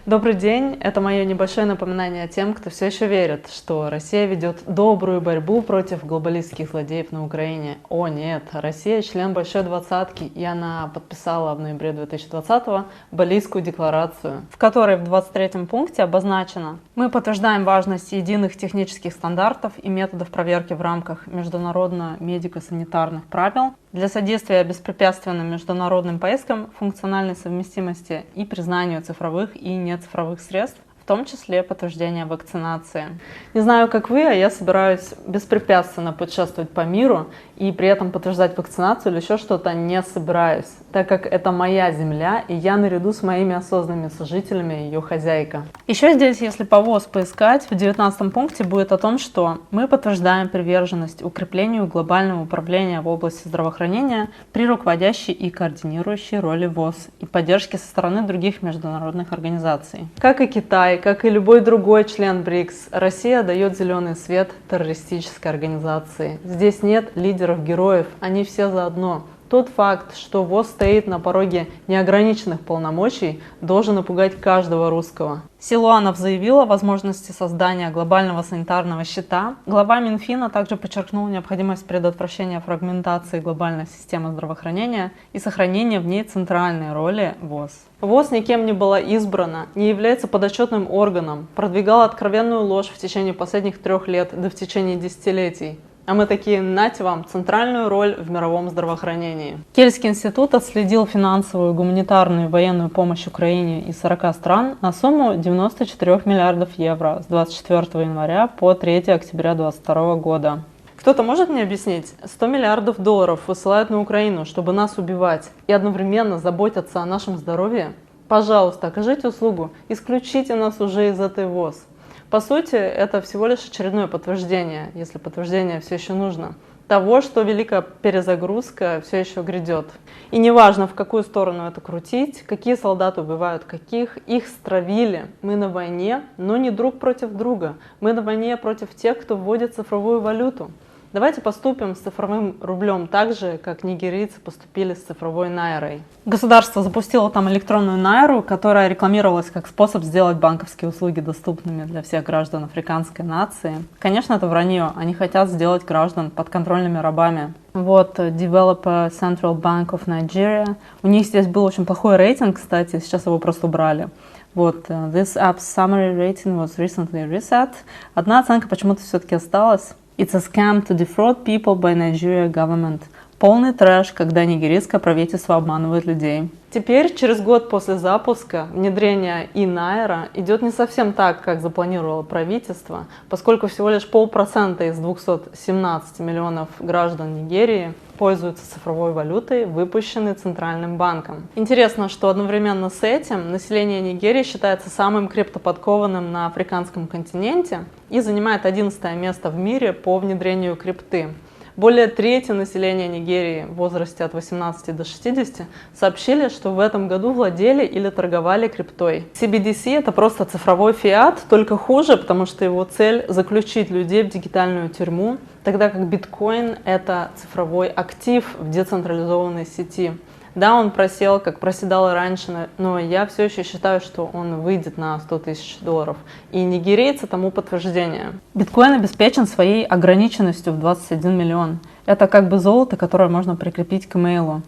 Добрый день! Это мое небольшое напоминание тем, кто все еще верит, что Россия ведет добрую борьбу против глобалистских злодеев на Украине. О нет, Россия член Большой Двадцатки, и она подписала в ноябре 2020-го Балийскую декларацию, в которой в 23-м пункте обозначено: мы подтверждаем важность единых технических стандартов и методов проверки в рамках международно-медико-санитарных правил для содействия беспрепятственным международным поискам функциональной совместимости и признанию цифровых и нецифровых средств, в том числе подтверждения вакцинации. Не знаю, как вы, а я собираюсь беспрепятственно путешествовать по миру и при этом подтверждать вакцинацию или еще что-то не собираюсь, так как это моя земля, и я наряду с моими осознанными сожителями ее хозяйка. Еще здесь, если по ВОЗ поискать, в 19 пункте будет о том, что мы подтверждаем приверженность укреплению глобального управления в области здравоохранения при руководящей и координирующей роли ВОЗ и поддержке со стороны других международных организаций. Как и Китай, как и любой другой член БРИКС, Россия дает зеленый свет террористической организации. Здесь нет лидеров-героев, они все заодно. Тот факт, что ВОЗ стоит на пороге неограниченных полномочий, должен напугать каждого русского. Силуанов заявил о возможности создания глобального санитарного щита. Глава Минфина также подчеркнул необходимость предотвращения фрагментации глобальной системы здравоохранения и сохранения в ней центральной роли ВОЗ. ВОЗ никем не была избрана, не является подотчетным органом, продвигала откровенную ложь в течение последних 3 лет, да в течение десятилетий. А мы такие: нате вам центральную роль в мировом здравоохранении. Кельтский институт отследил финансовую, гуманитарную и военную помощь Украине из 40 стран на сумму 94 миллиардов евро с 24 января по 3 октября 2022 года. Кто-то может мне объяснить? 100 миллиардов долларов высылают на Украину, чтобы нас убивать, и одновременно заботятся о нашем здоровье? Пожалуйста, окажите услугу, исключите нас уже из этой ВОЗ. По сути, это всего лишь очередное подтверждение, если подтверждение все еще нужно, того, что великая перезагрузка все еще грядет. И неважно, в какую сторону это крутить, какие солдаты убивают каких, их стравили. Мы на войне, но не друг против друга. Мы на войне против тех, кто вводит цифровую валюту. Давайте поступим с цифровым рублем так же, как нигерийцы поступили с цифровой найрой. Государство запустило там электронную найру, которая рекламировалась как способ сделать банковские услуги доступными для всех граждан африканской нации. Конечно, это вранье. Они хотят сделать граждан подконтрольными рабами. Вот, Developer Central Bank of Nigeria. У них здесь был очень плохой рейтинг, кстати, сейчас его просто убрали. Вот, this app's summary rating was recently reset. Одна оценка почему-то все-таки осталась. It's a scam to defraud people by Nigeria government. Полный трэш, когда нигерийское правительство обманывает людей. Теперь, через год после запуска, внедрение e-Naira идет не совсем так, как запланировало правительство, поскольку всего лишь 0,5% из 217 миллионов граждан Нигерии пользуются цифровой валютой, выпущенной Центральным банком. Интересно, что одновременно с этим население Нигерии считается самым криптоподкованным на африканском континенте и занимает 11 место в мире по внедрению крипты. Более трети населения Нигерии в возрасте от 18 до 60 сообщили, что в этом году владели или торговали криптой. CBDC — это просто цифровой фиат, только хуже, потому что его цель — заключить людей в дигитальную тюрьму, тогда как биткоин — это цифровой актив в децентрализованной сети. Да, он просел, как проседал и раньше, но я все еще считаю, что он выйдет на 100 тысяч долларов. И нигерийцы тому подтверждение. Биткоин обеспечен своей ограниченностью в 21 миллион. Это как бы золото, которое можно прикрепить к имейлу.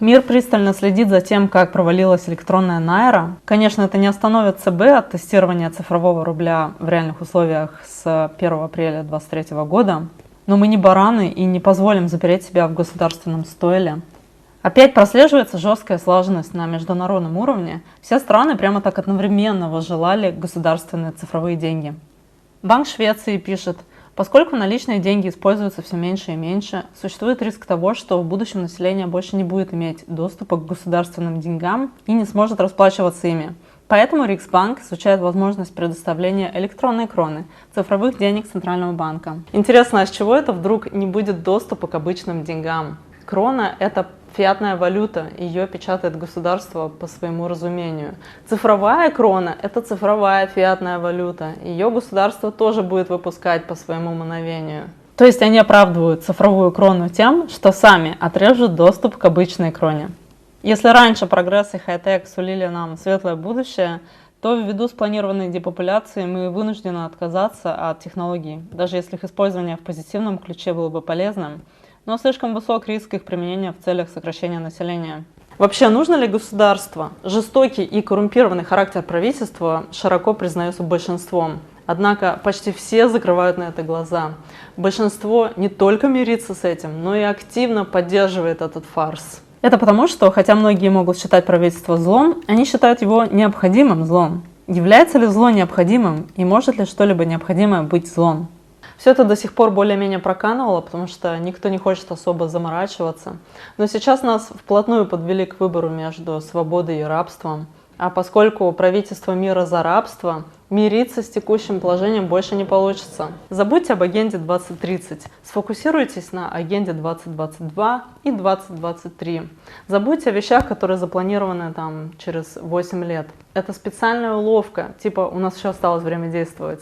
Мир пристально следит за тем, как провалилась электронная найра. Конечно, это не остановит ЦБ от тестирования цифрового рубля в реальных условиях с 1 апреля 2023 года. Но мы не бараны и не позволим запереть себя в государственном стойле. Опять прослеживается жесткая слаженность на международном уровне. Все страны прямо так одновременно возжелали государственные цифровые деньги. Банк Швеции пишет: поскольку наличные деньги используются все меньше и меньше, существует риск того, что в будущем население больше не будет иметь доступа к государственным деньгам и не сможет расплачиваться ими. Поэтому Риксбанк изучает возможность предоставления электронной кроны, цифровых денег Центрального банка. Интересно, а с чего это вдруг не будет доступа к обычным деньгам? Крона — это фиатная валюта, ее печатает государство по своему разумению. Цифровая крона — это цифровая фиатная валюта, ее государство тоже будет выпускать по своему мановению. То есть они оправдывают цифровую крону тем, что сами отрежут доступ к обычной кроне. Если раньше прогресс и хай-тек сулили нам светлое будущее, то ввиду спланированной депопуляции мы вынуждены отказаться от технологий, даже если их использование в позитивном ключе было бы полезным, но слишком высок риск их применения в целях сокращения населения. Вообще, нужно ли государство? Жестокий и коррумпированный характер правительства широко признается большинством. Однако почти все закрывают на это глаза. Большинство не только мирится с этим, но и активно поддерживает этот фарс. Это потому, что, хотя многие могут считать правительство злом, они считают его необходимым злом. Является ли зло необходимым и может ли что-либо необходимое быть злом? Все это до сих пор более-менее проканывало, потому что никто не хочет особо заморачиваться. Но сейчас нас вплотную подвели к выбору между свободой и рабством. А поскольку правительство мира за рабство, мириться с текущим положением больше не получится. Забудьте об агенде 2030, сфокусируйтесь на агенде 2022 и 2023. Забудьте о вещах, которые запланированы там через 8 лет. Это специальная уловка, типа у нас еще осталось время действовать.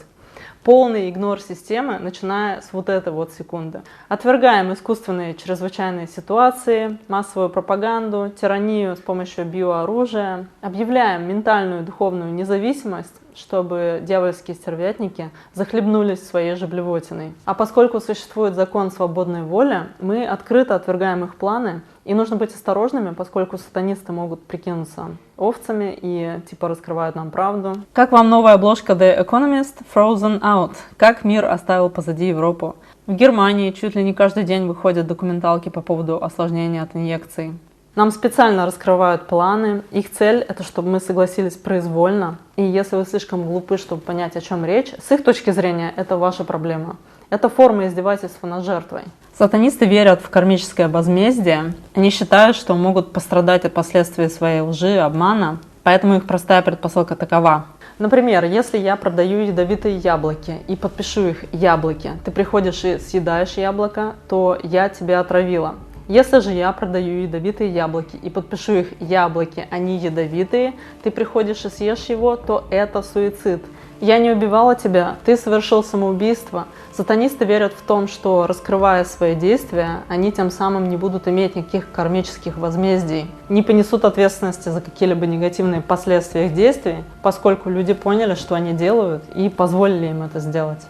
Полный игнор системы, начиная с вот этой вот секунды. Отвергаем искусственные чрезвычайные ситуации, массовую пропаганду, тиранию с помощью биооружия. Объявляем ментальную и духовную независимость, чтобы дьявольские стервятники захлебнулись своей же блевотиной. А поскольку существует закон свободной воли, мы открыто отвергаем их планы. И нужно быть осторожными, поскольку сатанисты могут прикинуться овцами и типа раскрывают нам правду. Как вам новая обложка The Economist Frozen Out? Как мир оставил позади Европу? В Германии чуть ли не каждый день выходят документалки по поводу осложнений от инъекций. Нам специально раскрывают планы. Их цель — это чтобы мы согласились произвольно. И если вы слишком глупы, чтобы понять, о чем речь, с их точки зрения это ваша проблема. Это форма издевательства над жертвой. Сатанисты верят в кармическое возмездие. Они считают, что могут пострадать от последствий своей лжи, обмана. Поэтому их простая предпосылка такова. Например, если я продаю ядовитые яблоки и подпишу их «яблоки», ты приходишь и съедаешь яблоко, то я тебя отравила. Если же я продаю ядовитые яблоки и подпишу их «яблоки», они ядовитые, ты приходишь и съешь его, то это суицид. Я не убивала тебя, ты совершил самоубийство. Сатанисты верят в том, что, раскрывая свои действия, они тем самым не будут иметь никаких кармических возмездий, не понесут ответственности за какие-либо негативные последствия их действий, поскольку люди поняли, что они делают, и позволили им это сделать.